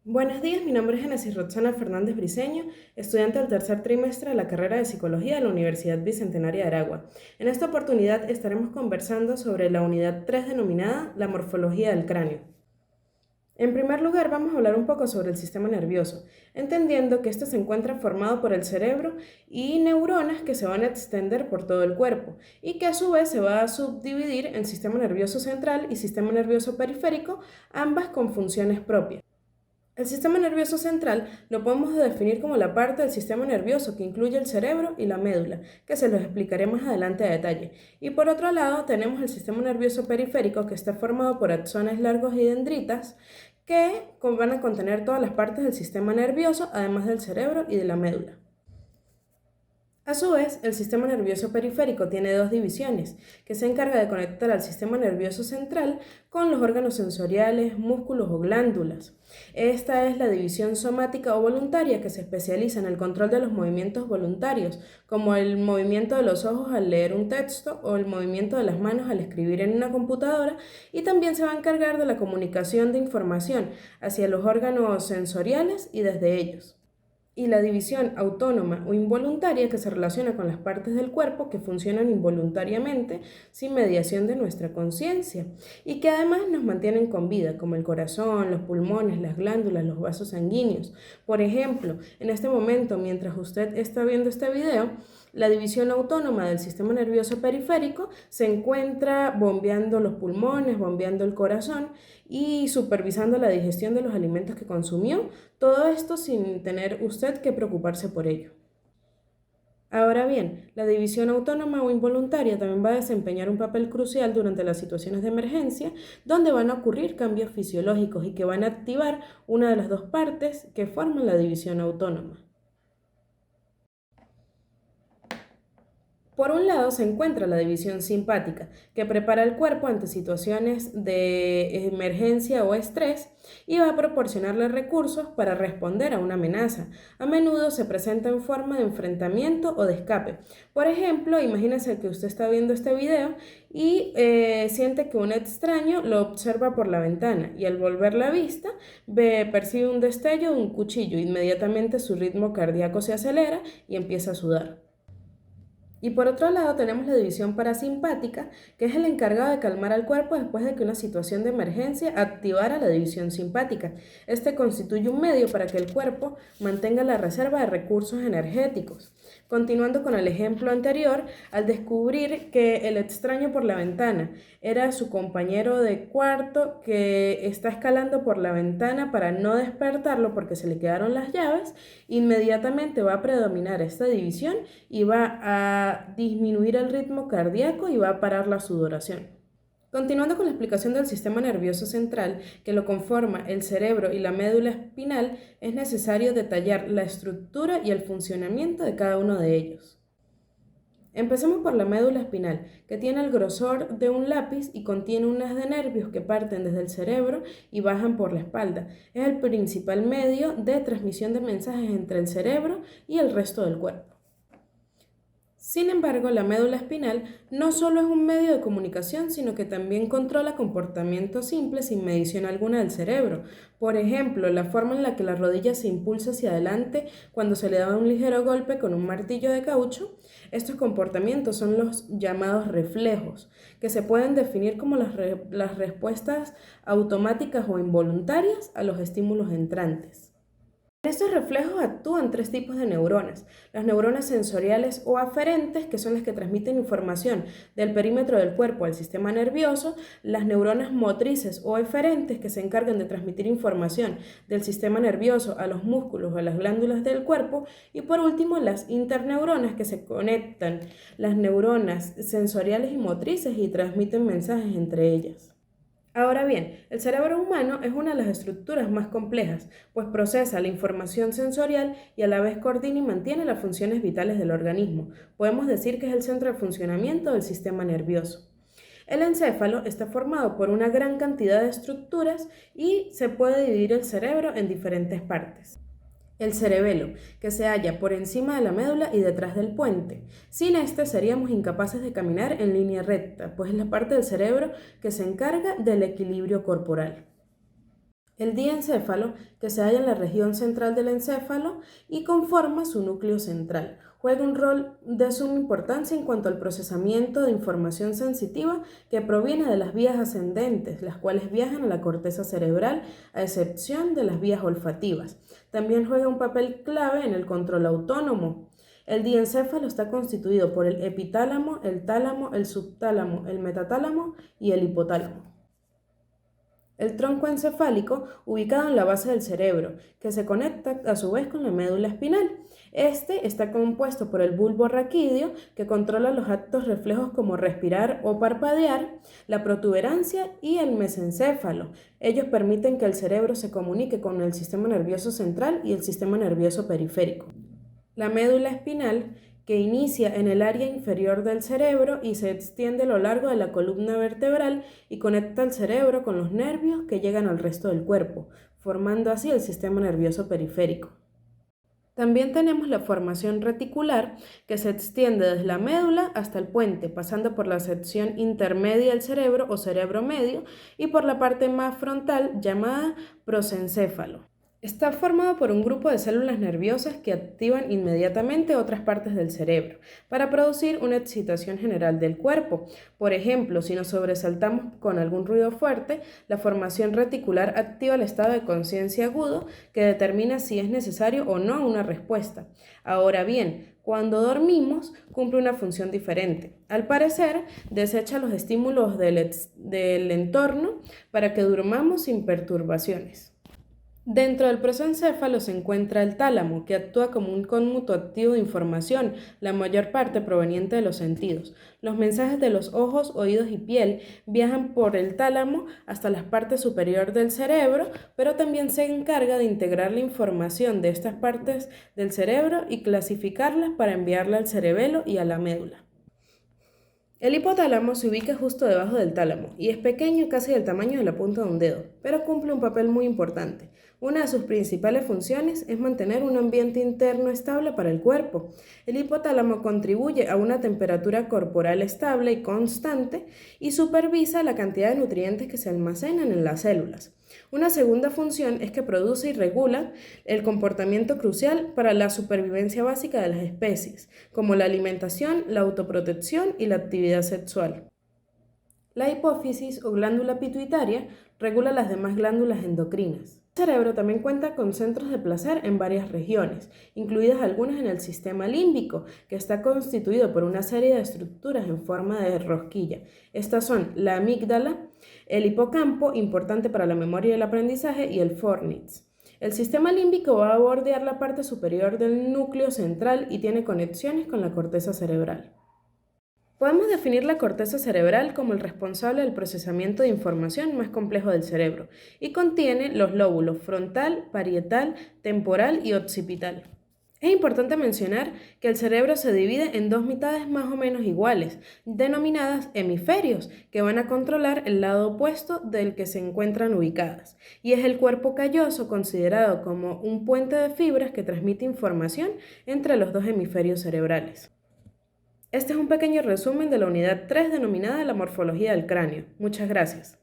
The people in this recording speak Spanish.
Buenos días, mi nombre es Genesis Roxana Fernández Briceño, estudiante del tercer trimestre de la carrera de Psicología de la Universidad Bicentenaria de Aragua. En esta oportunidad estaremos conversando sobre la unidad 3 denominada la morfología del cráneo. En primer lugar, vamos a hablar un poco sobre el sistema nervioso, entendiendo que este se encuentra formado por el cerebro y neuronas que se van a extender por todo el cuerpo y que a su vez se va a subdividir en sistema nervioso central y sistema nervioso periférico, ambas con funciones propias. El sistema nervioso central lo podemos definir como la parte del sistema nervioso que incluye el cerebro y la médula, que se los explicaré más adelante a detalle. Y por otro lado tenemos el sistema nervioso periférico que está formado por axones largos y dendritas que van a contener todas las partes del sistema nervioso, además del cerebro y de la médula. A su vez, el sistema nervioso periférico tiene dos divisiones, que se encarga de conectar al sistema nervioso central con los órganos sensoriales, músculos o glándulas. Esta es la división somática o voluntaria que se especializa en el control de los movimientos voluntarios, como el movimiento de los ojos al leer un texto o el movimiento de las manos al escribir en una computadora, y también se va a encargar de la comunicación de información hacia los órganos sensoriales y desde ellos, y la división autónoma o involuntaria que se relaciona con las partes del cuerpo que funcionan involuntariamente sin mediación de nuestra conciencia y que además nos mantienen con vida, como el corazón, los pulmones, las glándulas, los vasos sanguíneos. Por ejemplo, en este momento, mientras usted está viendo este video, la división autónoma del sistema nervioso periférico se encuentra bombeando los pulmones, bombeando el corazón y supervisando la digestión de los alimentos que consumió, todo esto sin tener usted que preocuparse por ello. Ahora bien, la división autónoma o involuntaria también va a desempeñar un papel crucial durante las situaciones de emergencia, donde van a ocurrir cambios fisiológicos y que van a activar una de las dos partes que forman la división autónoma. Por un lado se encuentra la división simpática, que prepara el cuerpo ante situaciones de emergencia o estrés y va a proporcionarle recursos para responder a una amenaza. A menudo se presenta en forma de enfrentamiento o de escape. Por ejemplo, imagínese que usted está viendo este video y siente que un extraño lo observa por la ventana y al volver la vista percibe un destello de un cuchillo. Inmediatamente su ritmo cardíaco se acelera y empieza a sudar. Y por otro lado tenemos la división parasimpática, que es el encargado de calmar al cuerpo después de que una situación de emergencia activara la división simpática. Este constituye un medio para que el cuerpo mantenga la reserva de recursos energéticos. Continuando con el ejemplo anterior, al descubrir que el extraño por la ventana era su compañero de cuarto que está escalando por la ventana para no despertarlo porque se le quedaron las llaves, inmediatamente va a predominar esta división y va a disminuir el ritmo cardíaco y va a parar la sudoración. Continuando con la explicación del sistema nervioso central, que lo conforma el cerebro y la médula espinal, es necesario detallar la estructura y el funcionamiento de cada uno de ellos. Empecemos por la médula espinal, que tiene el grosor de un lápiz y contiene un haz de nervios que parten desde el cerebro y bajan por la espalda. Es el principal medio de transmisión de mensajes entre el cerebro y el resto del cuerpo. Sin embargo, la médula espinal no solo es un medio de comunicación, sino que también controla comportamientos simples sin medición alguna del cerebro. Por ejemplo, la forma en la que la rodilla se impulsa hacia adelante cuando se le da un ligero golpe con un martillo de caucho. Estos comportamientos son los llamados reflejos, que se pueden definir como las respuestas automáticas o involuntarias a los estímulos entrantes. En estos reflejos actúan tres tipos de neuronas: las neuronas sensoriales o aferentes, que son las que transmiten información del perímetro del cuerpo al sistema nervioso; las neuronas motrices o eferentes, que se encargan de transmitir información del sistema nervioso a los músculos o a las glándulas del cuerpo; y por último, las interneuronas, que se conectan las neuronas sensoriales y motrices y transmiten mensajes entre ellas. Ahora bien, el cerebro humano es una de las estructuras más complejas, pues procesa la información sensorial y a la vez coordina y mantiene las funciones vitales del organismo. Podemos decir que es el centro de funcionamiento del sistema nervioso. El encéfalo está formado por una gran cantidad de estructuras y se puede dividir el cerebro en diferentes partes. El cerebelo, que se halla por encima de la médula y detrás del puente. Sin este seríamos incapaces de caminar en línea recta, pues es la parte del cerebro que se encarga del equilibrio corporal. El diencéfalo, que se halla en la región central del encéfalo y conforma su núcleo central, juega un rol de suma importancia en cuanto al procesamiento de información sensitiva que proviene de las vías ascendentes, las cuales viajan a la corteza cerebral, a excepción de las vías olfativas. También juega un papel clave en el control autónomo. El diencéfalo está constituido por el epitálamo, el tálamo, el subtálamo, el metatálamo y el hipotálamo. El tronco encefálico, ubicado en la base del cerebro, que se conecta a su vez con la médula espinal. Este está compuesto por el bulbo raquídeo, que controla los actos reflejos como respirar o parpadear, la protuberancia y el mesencéfalo. Ellos permiten que el cerebro se comunique con el sistema nervioso central y el sistema nervioso periférico. La médula espinal, que inicia en el área inferior del cerebro y se extiende a lo largo de la columna vertebral y conecta el cerebro con los nervios que llegan al resto del cuerpo, formando así el sistema nervioso periférico. También tenemos la formación reticular, que se extiende desde la médula hasta el puente, pasando por la sección intermedia del cerebro o cerebro medio y por la parte más frontal llamada prosencéfalo. Está formado por un grupo de células nerviosas que activan inmediatamente otras partes del cerebro para producir una excitación general del cuerpo. Por ejemplo, si nos sobresaltamos con algún ruido fuerte, la formación reticular activa el estado de conciencia agudo que determina si es necesario o no una respuesta. Ahora bien, cuando dormimos, cumple una función diferente. Al parecer, desecha los estímulos del entorno para que durmamos sin perturbaciones. Dentro del prosencéfalo se encuentra el tálamo, que actúa como un cómputo activo de información, la mayor parte proveniente de los sentidos. Los mensajes de los ojos, oídos y piel viajan por el tálamo hasta la parte superior del cerebro, pero también se encarga de integrar la información de estas partes del cerebro y clasificarlas para enviarla al cerebelo y a la médula. El hipotálamo se ubica justo debajo del tálamo y es pequeño, casi del tamaño de la punta de un dedo, pero cumple un papel muy importante. Una de sus principales funciones es mantener un ambiente interno estable para el cuerpo. El hipotálamo contribuye a una temperatura corporal estable y constante y supervisa la cantidad de nutrientes que se almacenan en las células. Una segunda función es que produce y regula el comportamiento crucial para la supervivencia básica de las especies, como la alimentación, la autoprotección y la actividad sexual. La hipófisis o glándula pituitaria regula las demás glándulas endocrinas. El cerebro también cuenta con centros de placer en varias regiones, incluidas algunas en el sistema límbico, que está constituido por una serie de estructuras en forma de rosquilla. Estas son la amígdala, el hipocampo, importante para la memoria y el aprendizaje, y el fornix. El sistema límbico va a bordear la parte superior del núcleo central y tiene conexiones con la corteza cerebral. Podemos definir la corteza cerebral como el responsable del procesamiento de información más complejo del cerebro y contiene los lóbulos frontal, parietal, temporal y occipital. Es importante mencionar que el cerebro se divide en dos mitades más o menos iguales, denominadas hemisferios, que van a controlar el lado opuesto del que se encuentran ubicadas, y es el cuerpo calloso considerado como un puente de fibras que transmite información entre los dos hemisferios cerebrales. Este es un pequeño resumen de la unidad 3 denominada la morfología del cráneo. Muchas gracias.